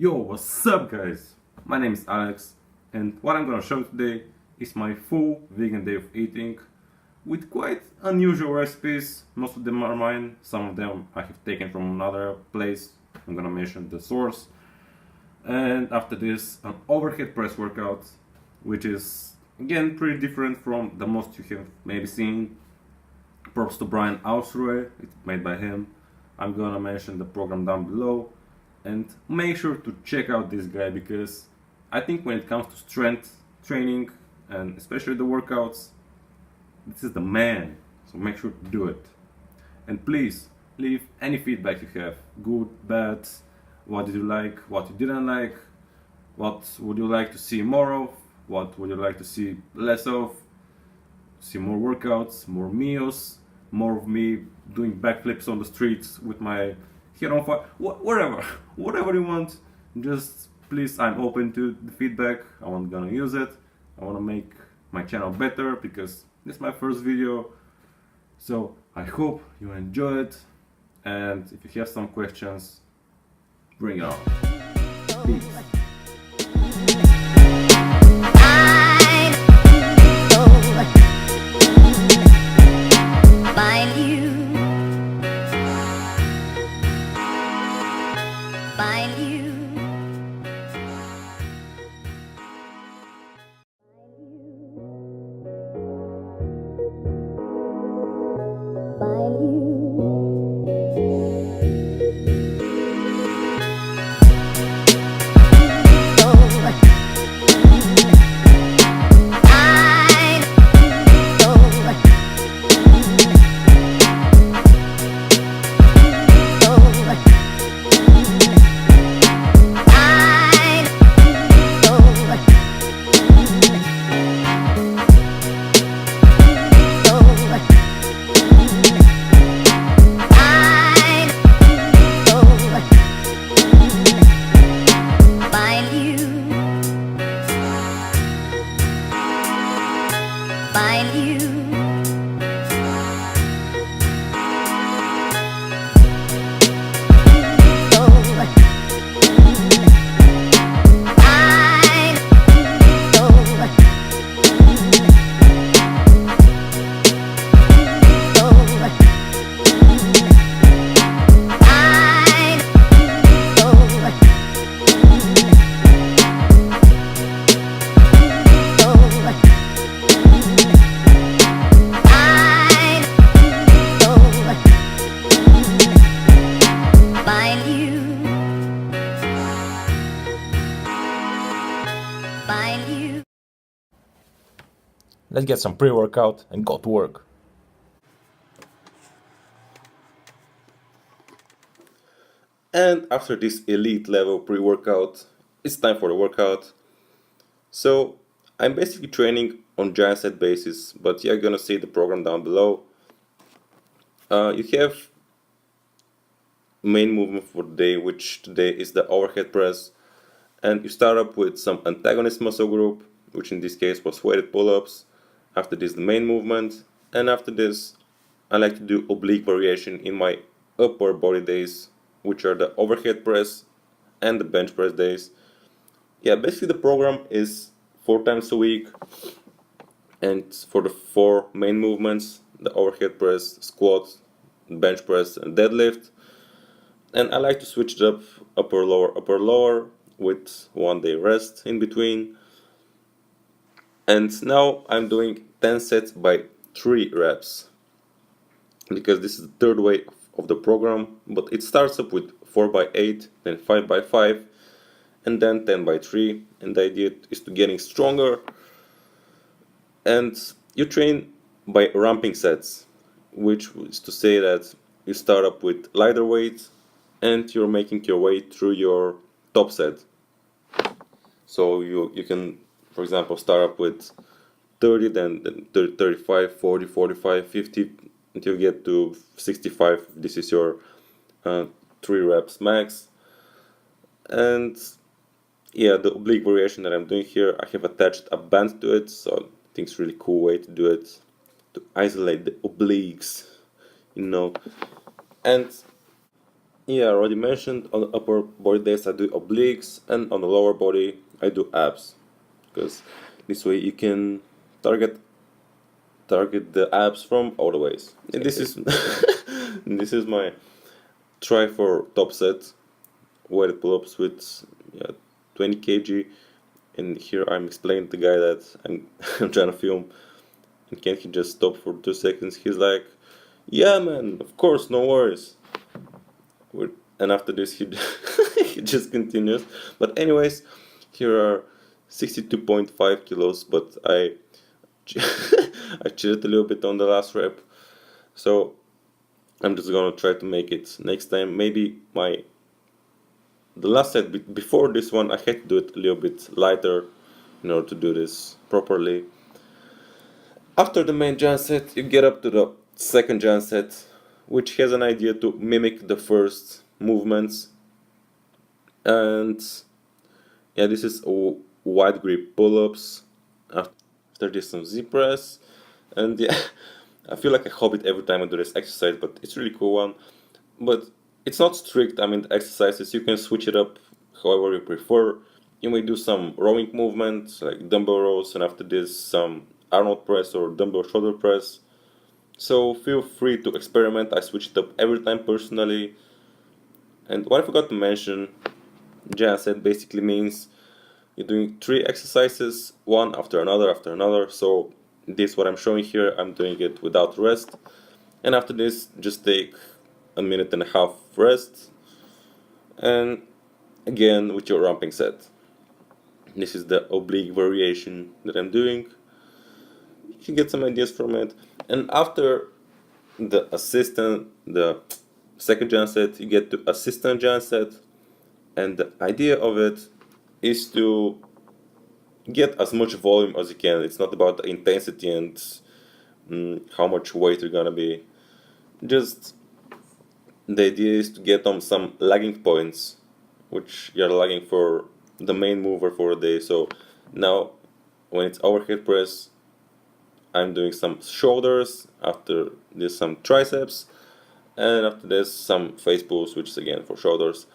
Yo, what's up guys? My name is Alex and what I'm gonna show today is my full vegan day of eating with quite unusual recipes. Most of them are mine, some of them I have taken from another place. I'm gonna mention the source. And after this, an overhead press workout, which is again pretty different from the most you have maybe seen. Props to Brian Ausruhe, it's made by him. I'm gonna mention the program down below. And make sure to check out this guy because I think when it comes to strength training and especially the workouts, this is the man. So make sure to do it. And please leave any feedback you have, good, bad, what did you like, what you didn't like, what would you like to see more of, what would you like to see less of, see more workouts, more meals, more of me doing backflips on the streets with my hair on fire, whatever you want. Just please, I'm open to the feedback. I'm gonna use it. I want to make my channel better because this is my first video. So I hope you enjoy it, and if you have some questions, bring it on. Peace. Let's get some pre-workout and go to work. And after this elite level pre-workout, it's time for the workout. So I'm basically training on giant set basis, but you're gonna see the program down below. You have main movement for the day, which today is the overhead press, and you start up with some antagonist muscle group, which in this case was weighted pull-ups. After this, the main movement, and after this I like to do oblique variation in my upper body days, which are the overhead press and the bench press days. Yeah, basically the program is 4 times a week, and for the 4 main movements, the overhead press, squat, bench press and deadlift. And I like to switch it up, upper lower with 1 day rest in between. And now I'm doing 10 sets by 3 reps because this is the third way of the program, but it starts up with 4 by 8, then 5 by 5, and then 10 by 3. And the idea is to getting stronger. And you train by ramping sets, which is to say that you start up with lighter weight and you're making your way through your top set. So you can, for example, start up with 30, then 30, 35, 40, 45, 50, until you get to 65. This is your 3 reps max. And yeah, the oblique variation that I'm doing here, I have attached a band to it, so I think it's a really cool way to do it, to isolate the obliques, you know. And Yeah, I already mentioned on the upper body days I do obliques, and on the lower body I do abs, because this way you can target the abs from all the ways. And this is this is my try for top set weighted pull-ups with 20 kg, and here I'm explaining to the guy that I'm trying to film, and can't he just stop for 2 seconds? He's like, yeah man, of course, no worries. And after this he, he just continues. But anyways, here are 62.5 kilos, but I cheated a little bit on the last rep, so I'm just gonna try to make it next time. Maybe the last set before this one I had to do it a little bit lighter in order to do this properly. After the main jump set, you get up to the second jump set, which has an idea to mimic the first movements. And yeah, this is a wide grip pull-ups. After this, some Z-press. And yeah, I feel like a hobbit every time I do this exercise, but it's a really cool one. But it's not strict. I mean, the exercises, you can switch it up however you prefer. You may do some rowing movements like dumbbell rows, and after this some Arnold press or dumbbell shoulder press. So feel free to experiment. I switch it up every time personally. And what I forgot to mention, jazz set basically means you're doing 3 exercises, one after another. So this what I'm showing here, I'm doing it without rest. And after this, just take a minute and a half rest, and again with your ramping set. This is the oblique variation that I'm doing. You can get some ideas from it. And after the second jump set, you get to assistant jump set, and the idea of it is to get as much volume as you can. It's not about the intensity and how much weight you're gonna be. Just the idea is to get on some lagging points, which you're lagging for the main mover for the day. So now when it's overhead press, I'm doing some shoulders, after this some triceps, and after this some face pulls, which is again for shoulders.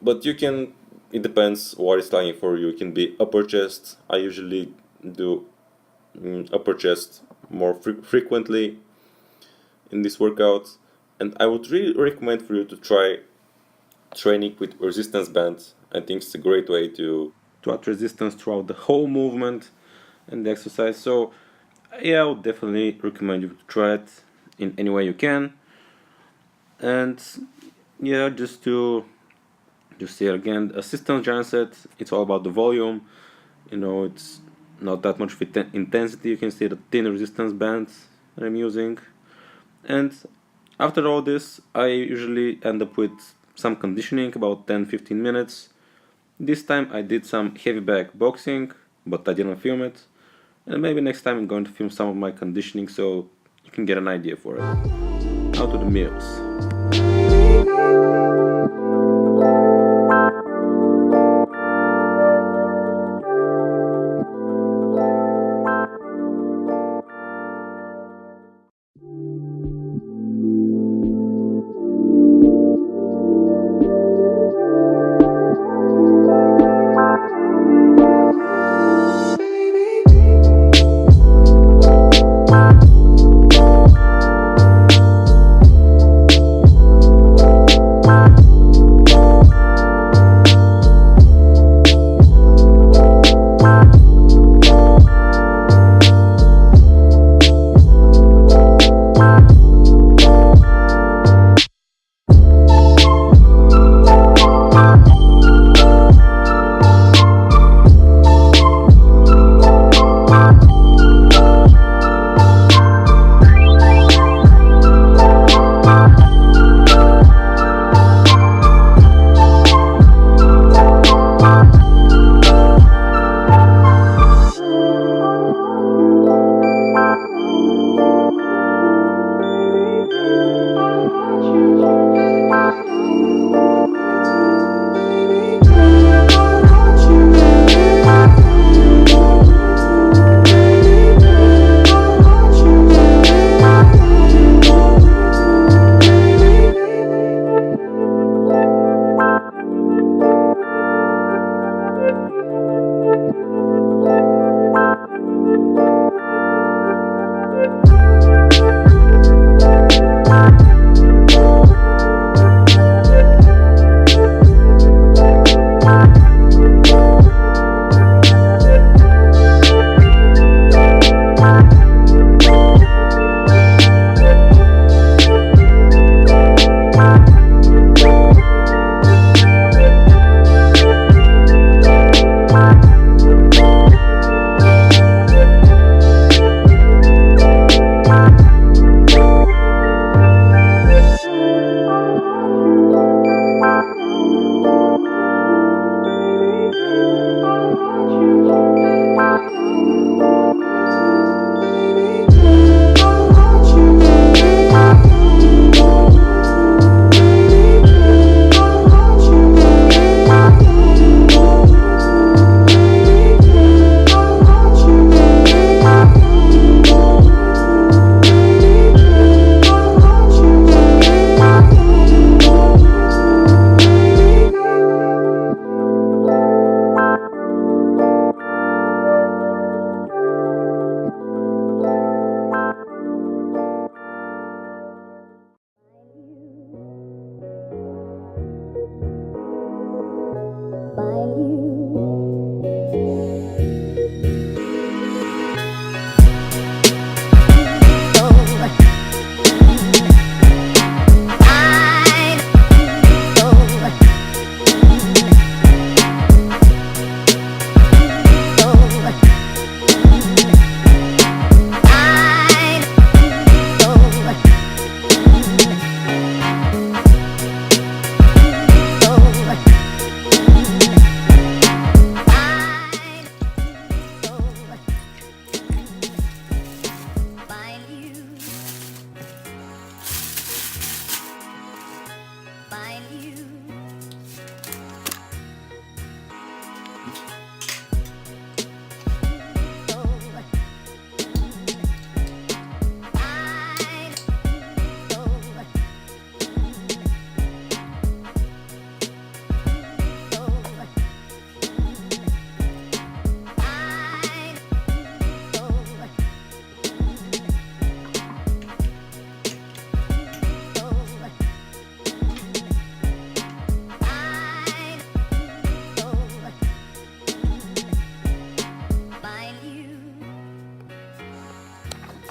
But you can, it depends what is lagging for you. It can be upper chest. I usually do upper chest more frequently in this workout. And I would really recommend for you to try training with resistance bands. I think it's a great way to add resistance throughout the whole movement and the exercise. So yeah, I would definitely recommend you to try it in any way you can. And yeah, just say again, assistant jump set, it's all about the volume. It's not that much intensity. You can see the thin resistance bands that I'm using. And after all this, I usually end up with some conditioning, about 10-15 minutes. This time I did some heavy bag boxing, but I didn't film it. And maybe next time I'm going to film some of my conditioning so you can get an idea for it. Now to the meals.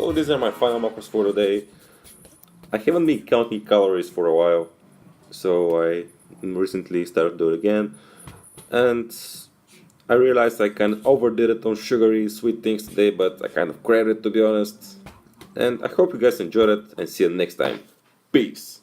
So these are my final macros for today. I haven't been counting calories for a while, so I recently started doing it again, and I realized I kind of overdid it on sugary, sweet things today, but I kind of craved it, to be honest. And I hope you guys enjoyed it, and see you next time. Peace!